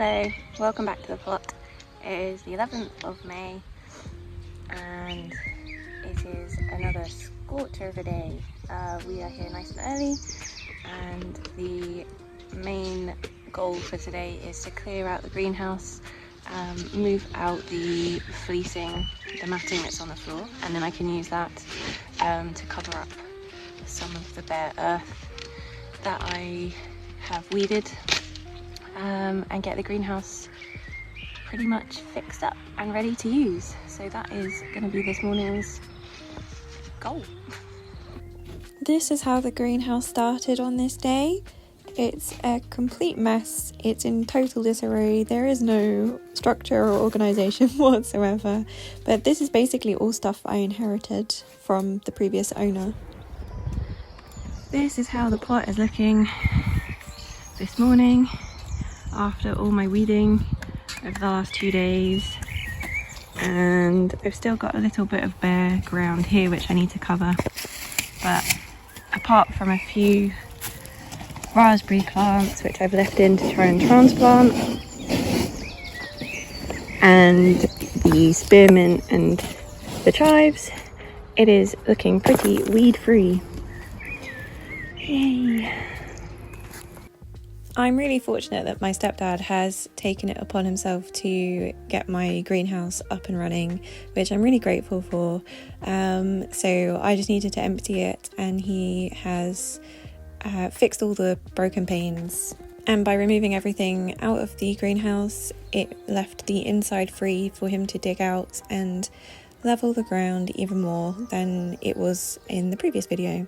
Hello, welcome back to the plot. It is the 11th of May and it is another scorcher of a day. We are here nice and early, and the main goal for today is to clear out the greenhouse, move out the fleecing, the matting that's on the floor, and then I can use that to cover up some of the bare earth that I have weeded, and get the greenhouse pretty much fixed up and ready to use. So that is going to be this morning's goal. This is how the greenhouse started on this day. It's a complete mess. It's in total disarray. There is no structure or organisation whatsoever. But this is basically all stuff I inherited from the previous owner. This is how the plot is looking this morning after all my weeding over the last 2 days. And I've still got a little bit of bare ground here which I need to cover. But apart from a few raspberry plants which I've left in to try and transplant, and the spearmint and the chives, it is looking pretty weed free. Yay! I'm really fortunate that my stepdad has taken it upon himself to get my greenhouse up and running, which I'm really grateful for. So I just needed to empty it, and he has fixed all the broken panes. And by removing everything out of the greenhouse, it left the inside free for him to dig out and level the ground even more than it was in the previous video.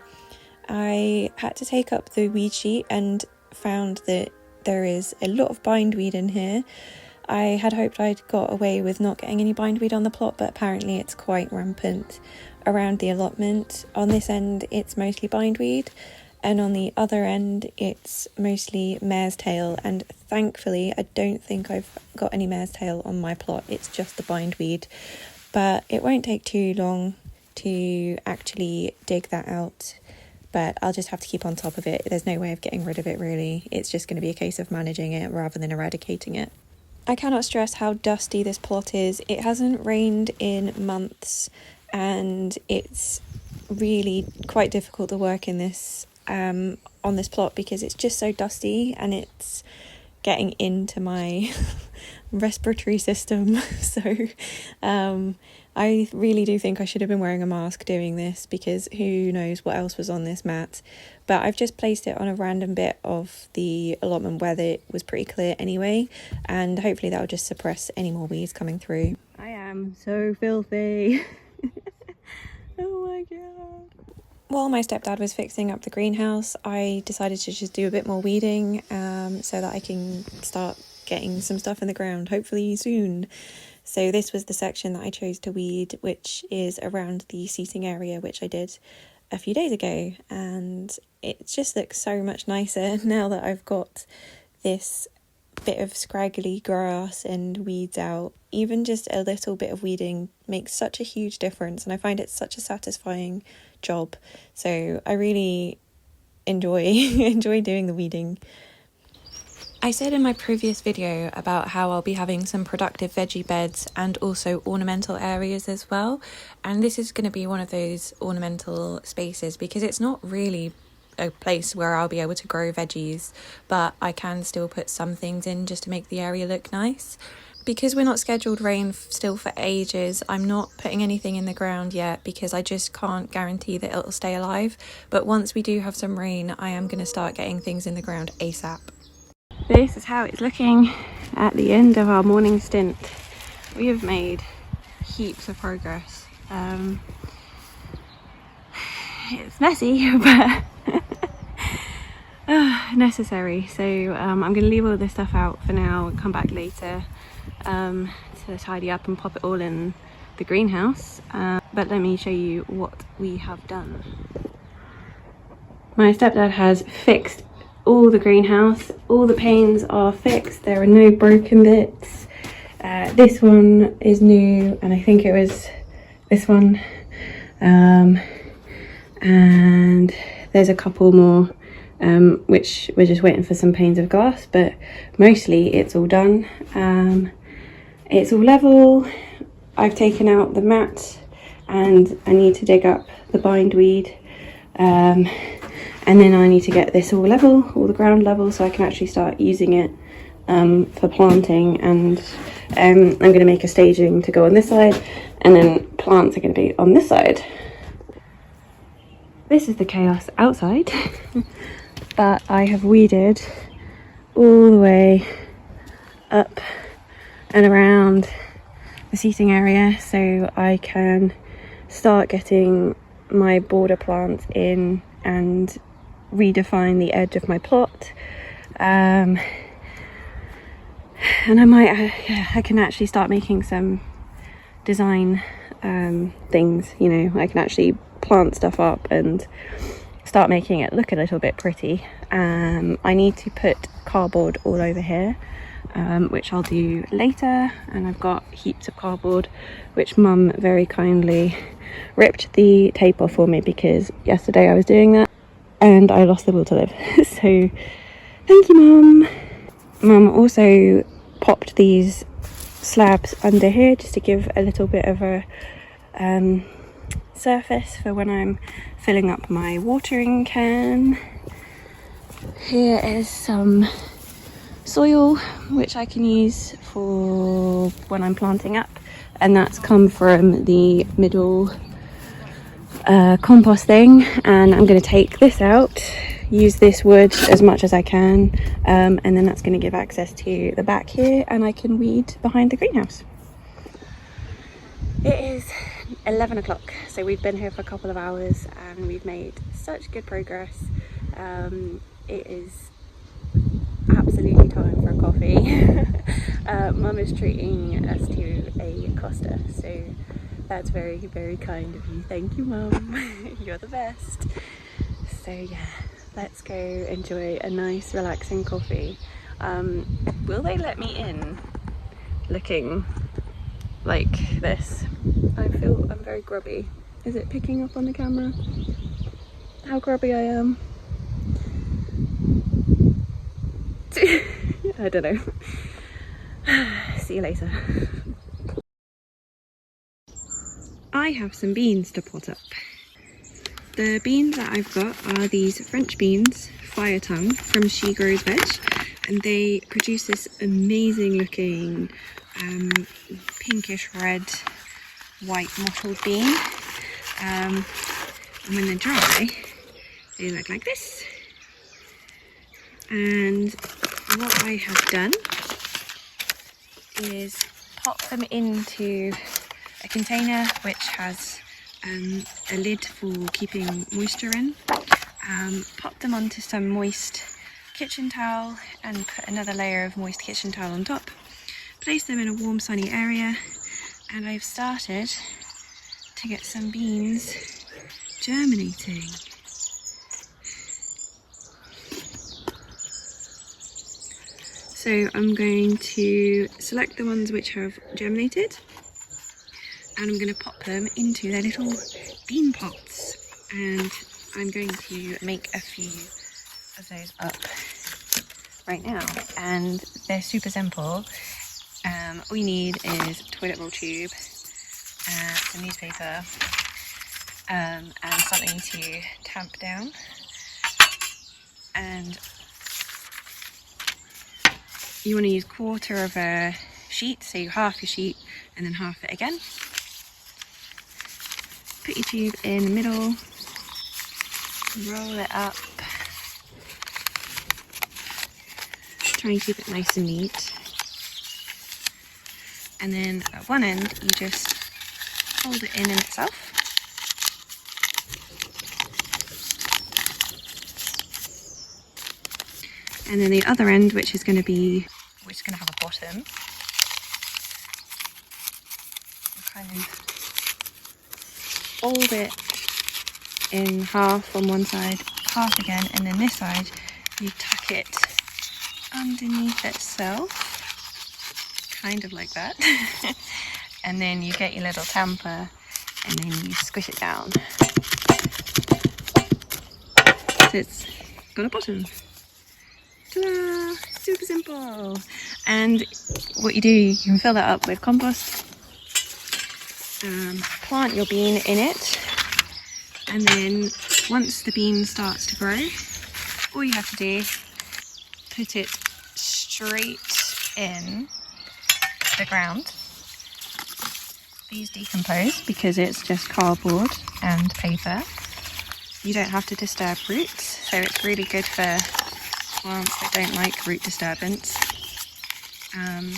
I had to take up the weed sheet and found that there is a lot of bindweed in here. I had hoped I'd got away with not getting any bindweed on the plot, but apparently it's quite rampant around the allotment. On this end it's mostly bindweed, and on the other end it's mostly mare's tail, and thankfully I don't think I've got any mare's tail on my plot. It's just the bindweed, but it won't take too long to actually dig that out. But I'll just have to keep on top of it. There's no way of getting rid of it really. It's just going to be a case of managing it rather than eradicating it. I cannot stress how dusty this plot is. It hasn't rained in months, and it's really quite difficult to work in this on this plot because it's just so dusty and it's getting into my respiratory system. So I really do think I should have been wearing a mask doing this, because who knows what else was on this mat. But I've just placed it on a random bit of the allotment where it was pretty clear anyway, and hopefully that will just suppress any more weeds coming through. I am so filthy. Oh my god. While my stepdad was fixing up the greenhouse, I decided to just do a bit more weeding so that I can start getting some stuff in the ground, hopefully soon. So this was the section that I chose to weed, which is around the seating area, which I did a few days ago. And it just looks so much nicer now that I've got this bit of scraggly grass and weeds out. Even just a little bit of weeding makes such a huge difference, and I find it such a satisfying job. So I really enjoy doing the weeding. I said in my previous video about how I'll be having some productive veggie beds and also ornamental areas as well, and this is going to be one of those ornamental spaces because it's not really a place where I'll be able to grow veggies, but I can still put some things in just to make the area look nice. Because we're not scheduled rain still for ages, I'm not putting anything in the ground yet because I just can't guarantee that it'll stay alive. But once we do have some rain, I am going to start getting things in the ground ASAP. This is how it's looking at the end of our morning stint. We have made heaps of progress. It's messy, but necessary. So I'm going to leave all this stuff out for now and come back later to tidy up and pop it all in the greenhouse. But let me show you what we have done. My stepdad has fixed all the greenhouse. All the panes are fixed. There are no broken bits. This one is new, and I think it was this one. And there's a couple more which we're just waiting for some panes of glass, but mostly it's all done. It's all level. I've taken out the mat and I need to dig up the bindweed, and then I need to get this all level, all the ground level, so I can actually start using it for planting. And I'm going to make a staging to go on this side, and then plants are going to be on this side. This is the chaos outside, but I have weeded all the way up and around the seating area so I can start getting my border plants in and redefine the edge of my plot. And I can actually start making some design things, you know. I can actually plant stuff up and start making it look a little bit pretty. I need to put cardboard all over here, which I'll do later, and I've got heaps of cardboard which Mum very kindly ripped the tape off for me, because yesterday I was doing that and I lost the will to live. So thank you, Mum. Mum also popped these slabs under here just to give a little bit of a surface for when I'm filling up my watering can. Here is some soil which I can use for when I'm planting up, and that's come from the middle composting. And I'm going to take this out, use this wood as much as I can, and then that's going to give access to the back here, and I can weed behind the greenhouse. It is 11 o'clock, so we've been here for a couple of hours and we've made such good progress. It is absolutely time for a coffee. Mum is treating us to a Costa, so that's very, very kind of you. Thank you, Mum. You're the best. So yeah, let's go enjoy a nice relaxing coffee. Will they let me in looking like this? I feel I'm very grubby. Is it picking up on the camera how grubby I am? I don't know. See you later. I have some beans to pot up. The beans that I've got are these French beans, Fire Tongue, from She Grows Veg, and they produce this amazing looking pinkish red white mottled bean, and when they're dry they look like this. And what I have done is pop them into a container which has a lid for keeping moisture in. Pop them onto some moist kitchen towel and put another layer of moist kitchen towel on top. Place them in a warm sunny area, and I've started to get some beans germinating. So I'm going to select the ones which have germinated, and I'm going to pop them into their little bean pots, and I'm going to make a few of those up right now. And they're super simple. All you need is a toilet roll tube, some newspaper, and something to tamp down. And you want to use 1/4 of a sheet, so half your sheet and then half it again. Put your tube in the middle, roll it up, try and keep it nice and neat. And then at one end you just hold it in itself. And then the other end, which is going to have a bottom, kind of fold it in half on one side, half again, and then this side you tuck it underneath itself, kind of like that. And then you get your little tamper and then you squish it down. So it's got a bottom. Ta-da! Super simple. And what you do, you can fill that up with compost, plant your bean in it, and then once the bean starts to grow, all you have to do, put it straight in the ground. These decompose because it's just cardboard and paper. You don't have to disturb roots, so it's really good for plants that don't like root disturbance. And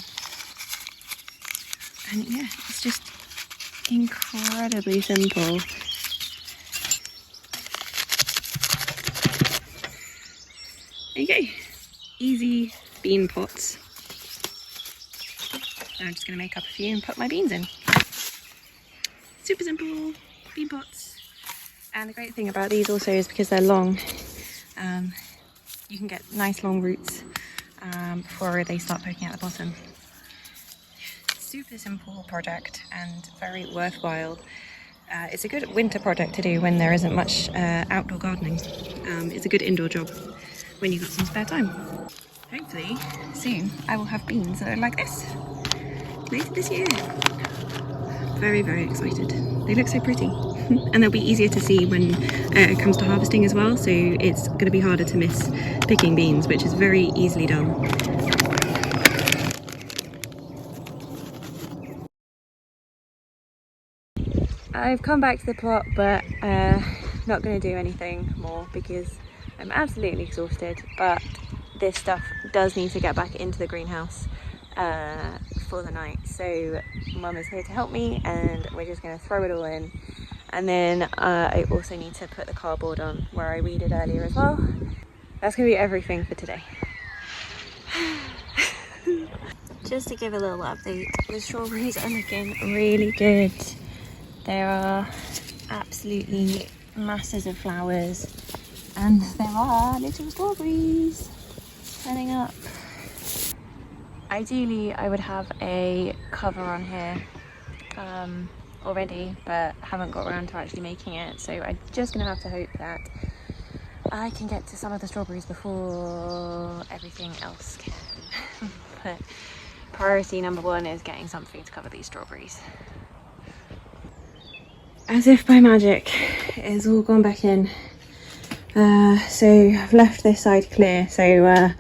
yeah, it's just incredibly simple. There you go, easy bean pots. Now I'm just going to make up a few and put my beans in. Super simple bean pots. And the great thing about these also is because they're long, you can get nice long roots before they start poking out the bottom. Super simple project and very worthwhile. It's a good winter project to do when there isn't much outdoor gardening. It's a good indoor job when you've got some spare time. Hopefully soon I will have beans that are like this later this year. Very, very excited. They look so pretty. And they'll be easier to see when it comes to harvesting as well, so it's going to be harder to miss picking beans, which is very easily done. I've come back to the plot, but not going to do anything more because I'm absolutely exhausted, but this stuff does need to get back into the greenhouse for the night. So Mum is here to help me and we're just going to throw it all in. And then I also need to put the cardboard on where I weeded earlier as well. That's going to be everything for today. Just to give a little update, the strawberries are looking really good. There are absolutely masses of flowers and there are little strawberries turning up. Ideally I would have a cover on here already, but haven't got around to actually making it, so I'm just gonna have to hope that I can get to some of the strawberries before everything else can. But priority number one is getting something to cover these strawberries. As if by magic, it's all gone back in. So I've left this side clear, so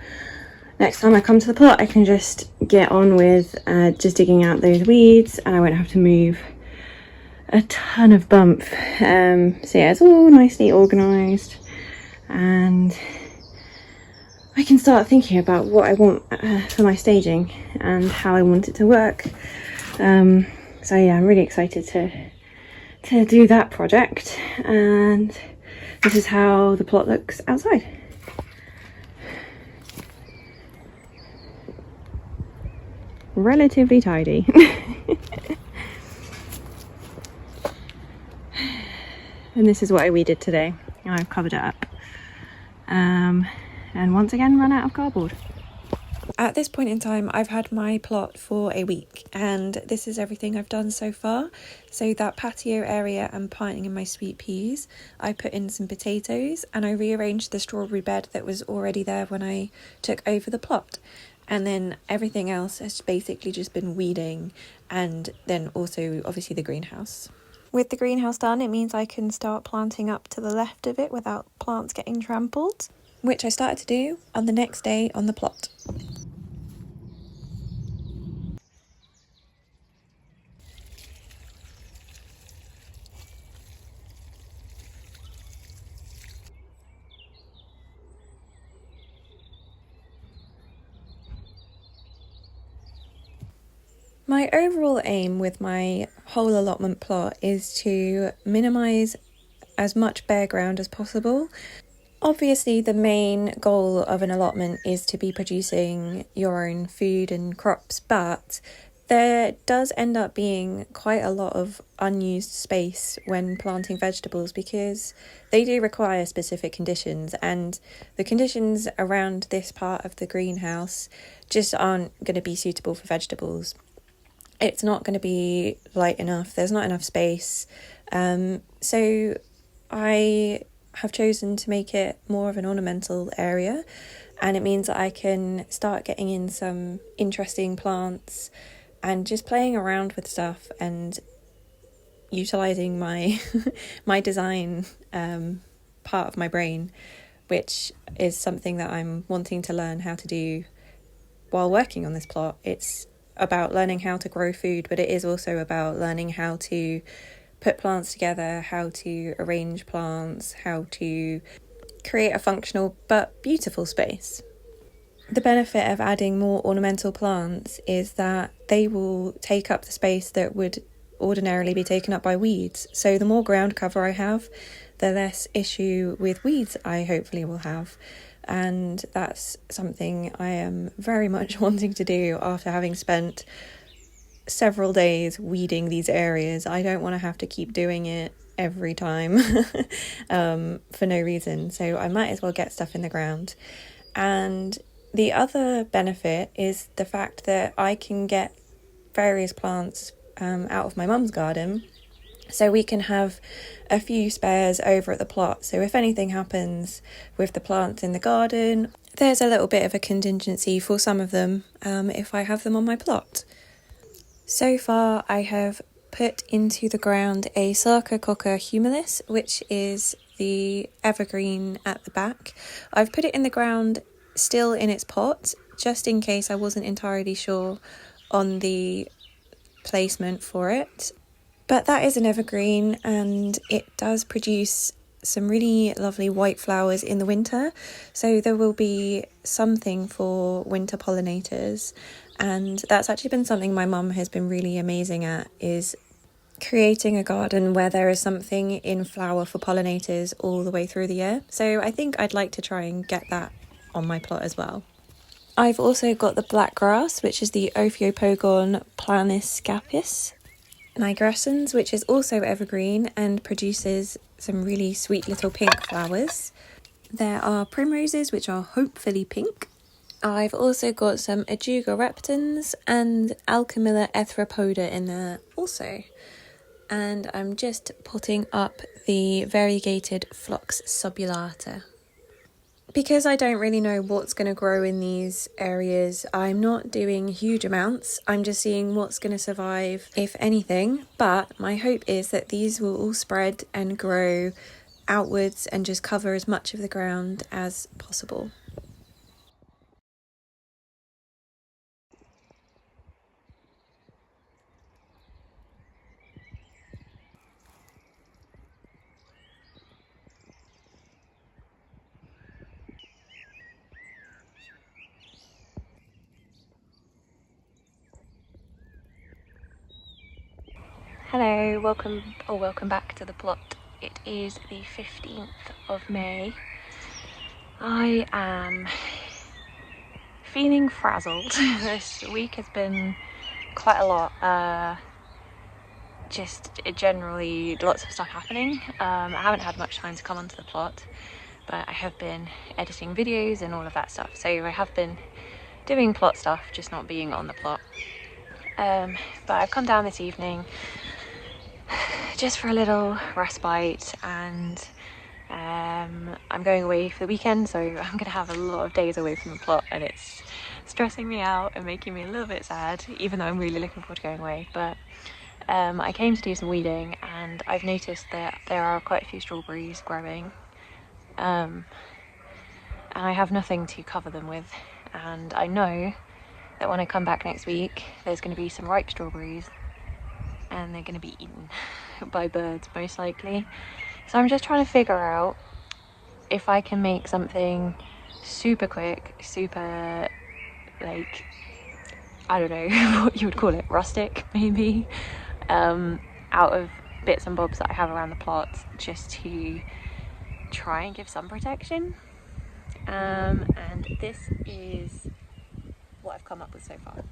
next time I come to the plot I can just get on with just digging out those weeds and I won't have to move a ton of bump. So yeah, it's all nicely organised and I can start thinking about what I want for my staging and how I want it to work. So yeah, I'm really excited to do that project, and this is how the plot looks outside. Relatively tidy. And this is what we did today. I've covered it up. And once again run out of cardboard. At this point in time, I've had my plot for a week and this is everything I've done so far. So that patio area I'm planting in my sweet peas, I put in some potatoes and I rearranged the strawberry bed that was already there when I took over the plot. And then everything else has basically just been weeding and then also obviously the greenhouse. With the greenhouse done, it means I can start planting up to the left of it without plants getting trampled, which I started to do on the next day on the plot. My overall aim with my whole allotment plot is to minimise as much bare ground as possible. Obviously, the main goal of an allotment is to be producing your own food and crops, but there does end up being quite a lot of unused space when planting vegetables because they do require specific conditions, and the conditions around this part of the greenhouse just aren't going to be suitable for vegetables. It's not going to be light enough, there's not enough space, so I have chosen to make it more of an ornamental area, and it means that I can start getting in some interesting plants and just playing around with stuff and utilising my my design part of my brain, which is something that I'm wanting to learn how to do while working on this plot. It's about learning how to grow food, but it is also about learning how to put plants together, how to arrange plants, how to create a functional but beautiful space. The benefit of adding more ornamental plants is that they will take up the space that would ordinarily be taken up by weeds. So the more ground cover I have, the less issue with weeds I hopefully will have. And that's something I am very much wanting to do after having spent several days weeding these areas. I don't want to have to keep doing it every time for no reason. So I might as well get stuff in the ground. And the other benefit is the fact that I can get various plants out of my mum's garden, so we can have a few spares over at the plot. So if anything happens with the plants in the garden, there's a little bit of a contingency for some of them if I have them on my plot. So far I have put into the ground a Sarcococca humilis, which is the evergreen at the back. I've put it in the ground still in its pot, just in case I wasn't entirely sure on the placement for it. But that is an evergreen, and it does produce some really lovely white flowers in the winter, so there will be something for winter pollinators. And that's actually been something my mum has been really amazing at, is creating a garden where there is something in flower for pollinators all the way through the year. So I think I'd like to try and get that on my plot as well. I've also got the black grass, which is the Ophiopogon planiscapis nigrescens, which is also evergreen and produces some really sweet little pink flowers. There are primroses, which are hopefully pink. I've also got some Ajuga reptans and Alchemilla etheropoda in there also. And I'm just potting up the variegated Phlox subulata. Because I don't really know what's going to grow in these areas, I'm not doing huge amounts. I'm just seeing what's going to survive, if anything. But my hope is that these will all spread and grow outwards and just cover as much of the ground as possible. Hello, welcome back to the plot. It is the 15th of May. I am feeling frazzled. This week has been quite a lot. Just generally lots of stuff happening. I haven't had much time to come onto the plot, but I have been editing videos and all of that stuff. So I have been doing plot stuff, just not being on the plot. But I've come down this evening just for a little respite, and I'm going away for the weekend, so I'm going to have a lot of days away from the plot, and it's stressing me out and making me a little bit sad, even though I'm really looking forward to going away. But I came to do some weeding, and I've noticed that there are quite a few strawberries growing, and I have nothing to cover them with, and I know that when I come back next week there's going to be some ripe strawberries and they're going to be eaten by birds most likely. So I'm just trying to figure out if I can make something super quick, super, like, I don't know what you would call it, rustic maybe, out of bits and bobs that I have around the plot, just to try and give some protection. And this is what I've come up with so far.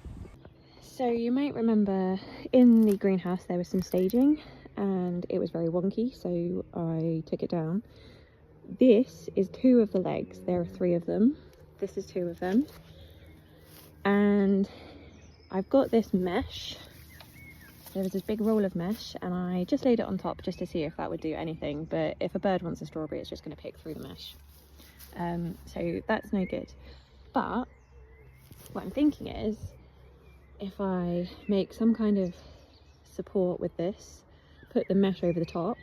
So you might remember in the greenhouse there was some staging and it was very wonky, so I took it down. This is 2 of the legs. There are 3 of them. This is 2 of them. And I've got this mesh there was this big roll of mesh and I just laid it on top just to see if that would do anything, but if a bird wants a strawberry it's just going to pick through the mesh. So that's no good. But what I'm thinking is, if I make some kind of support with this, put the mesh over the top,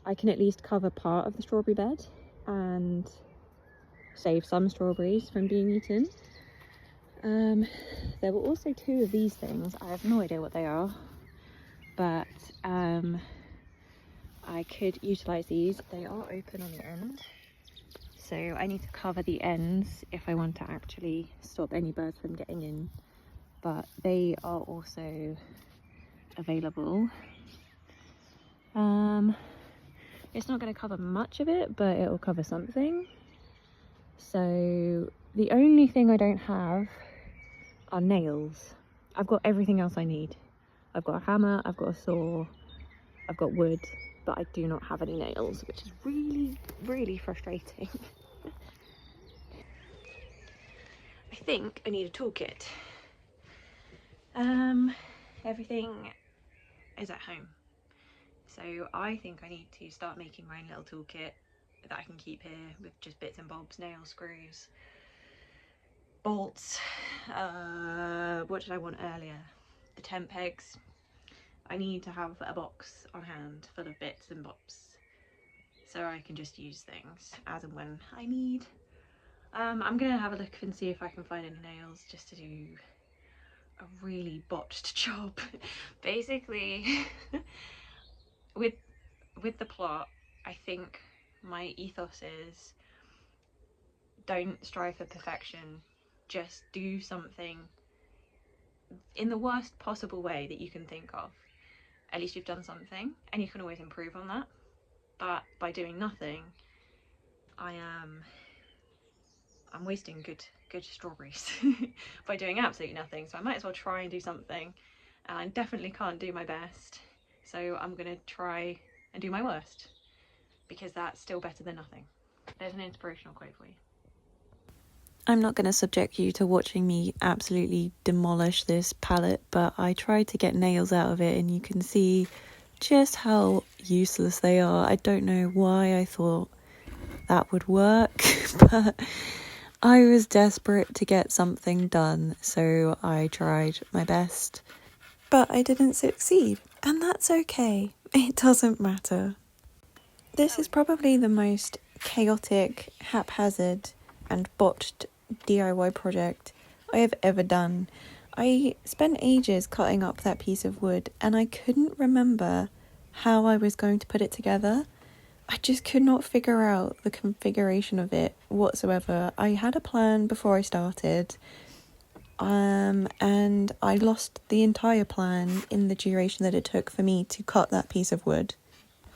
I can at least cover part of the strawberry bed and save some strawberries from being eaten. There were also 2 of these things. I have no idea what they are, but I could utilise these. They are open on the end, so I need to cover the ends if I want to actually stop any birds from getting in, but they are also available. It's not going to cover much of it, but it will cover something. So the only thing I don't have are nails. I've got everything else I need. I've got a hammer, I've got a saw, I've got wood, but I do not have any nails, which is really, really frustrating. I think I need a toolkit. Everything is at home. So I think I need to start making my own little toolkit that I can keep here with just bits and bobs, nails, screws, bolts. What did I want earlier? The tent pegs. I need to have a box on hand full of bits and bobs so I can just use things as and when I need. I'm gonna have a look and see if I can find any nails just to do a really botched job. Basically, with the plot, I think my ethos is don't strive for perfection, just do something in the worst possible way that you can think of. At least you've done something, and you can always improve on that. But by doing nothing, I'm wasting good strawberries by doing absolutely nothing. So I might as well try and do something, and I definitely can't do my best, so I'm gonna try and do my worst, because that's still better than nothing. There's an inspirational quote for you. I'm not going to subject you to watching me absolutely demolish this palette, but I tried to get nails out of it and you can see just how useless they are. I don't know why I thought that would work, but I was desperate to get something done, so I tried my best. But I didn't succeed, and that's okay. It doesn't matter. This is probably the most chaotic, haphazard, and botched DIY project I have ever done. I spent ages cutting up that piece of wood and I couldn't remember how I was going to put it together. I just could not figure out the configuration of it whatsoever. I had a plan before I started, and I lost the entire plan in the duration that it took for me to cut that piece of wood.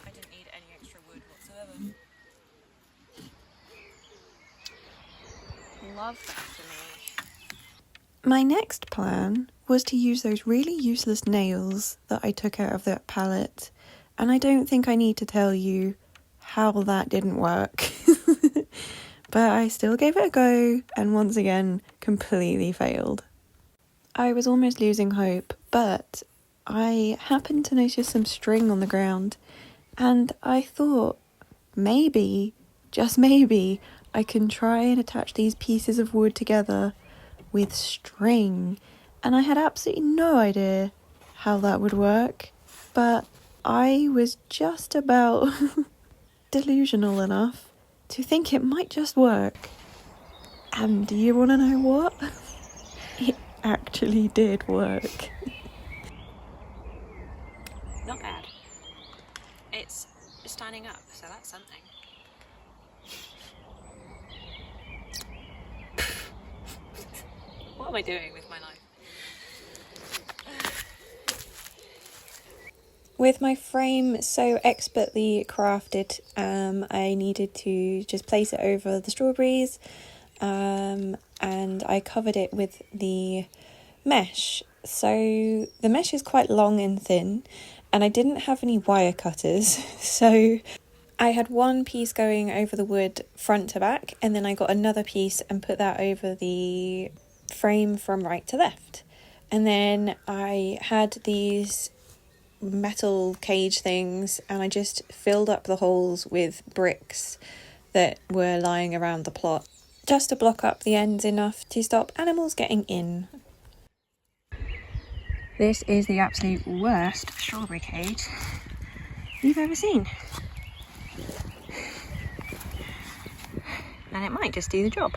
I didn't need any extra wood whatsoever. Love that for me. My next plan was to use those really useless nails that I took out of that palette, and I don't think I need to tell you how that didn't work. But I still gave it a go, and once again completely failed. I was almost losing hope, but I happened to notice some string on the ground, and I thought maybe, just maybe, I can try and attach these pieces of wood together with string. And I had absolutely no idea how that would work, but I was just about delusional enough to think it might just work. And do you want to know what? It actually did work. Not bad. It's standing up, so that's something. What am I doing with my life? With my frame so expertly crafted, I needed to just place it over the strawberries, and I covered it with the mesh. So the mesh is quite long and thin, and I didn't have any wire cutters, so I had one piece going over the wood front to back, and then I got another piece and put that over the frame from right to left. And then I had these metal cage things and I just filled up the holes with bricks that were lying around the plot, just to block up the ends enough to stop animals getting in. This is the absolute worst strawberry cage you've ever seen. And it might just do the job.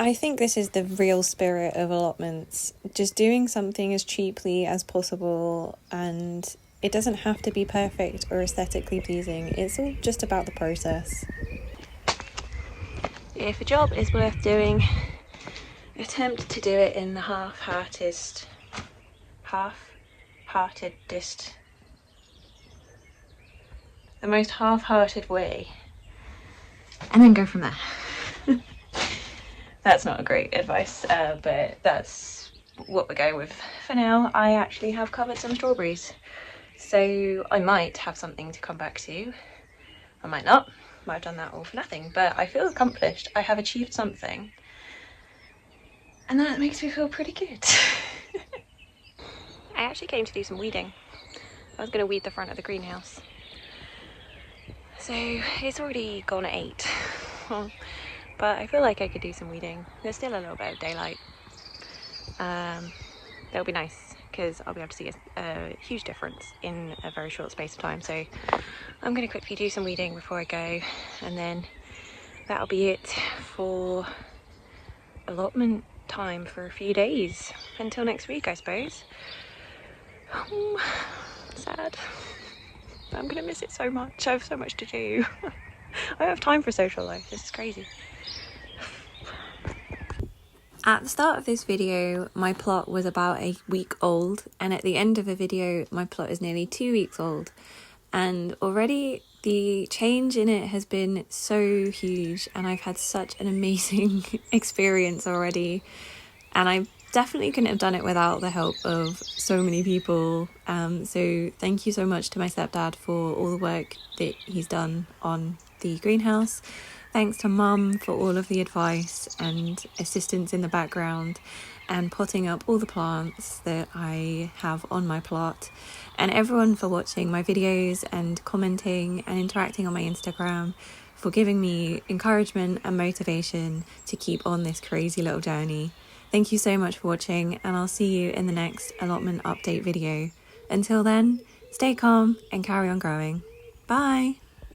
I think this is the real spirit of allotments, just doing something as cheaply as possible, and it doesn't have to be perfect or aesthetically pleasing. It's all just about the process. If a job is worth doing, attempt to do it in the half-heartedest, the most half-hearted way, and then go from there. That's not a great advice, but that's what we're going with for now. I actually have covered some strawberries, so I might have something to come back to. I might not. Might have done that all for nothing, but I feel accomplished. I have achieved something, and that makes me feel pretty good. I actually came to do some weeding. I was going to weed the front of the greenhouse. So it's already gone at 8. But I feel like I could do some weeding. There's still a little bit of daylight. That'll be nice because I'll be able to see a huge difference in a very short space of time. So I'm going to quickly do some weeding before I go, and then that'll be it for allotment time for a few days until next week, I suppose. Sad. I'm going to miss it so much. I have so much to do. I don't have time for social life. This is crazy. At the start of this video, my plot was about a week old, and at the end of the video, my plot is nearly 2 weeks old. And already the change in it has been so huge, and I've had such an amazing experience already. And I definitely couldn't have done it without the help of so many people. So thank you so much to my stepdad for all the work that he's done on the greenhouse. Thanks to Mum for all of the advice and assistance in the background and potting up all the plants that I have on my plot. And everyone for watching my videos and commenting and interacting on my Instagram, for giving me encouragement and motivation to keep on this crazy little journey. Thank you so much for watching, and I'll see you in the next allotment update video. Until then, stay calm and carry on growing. Bye!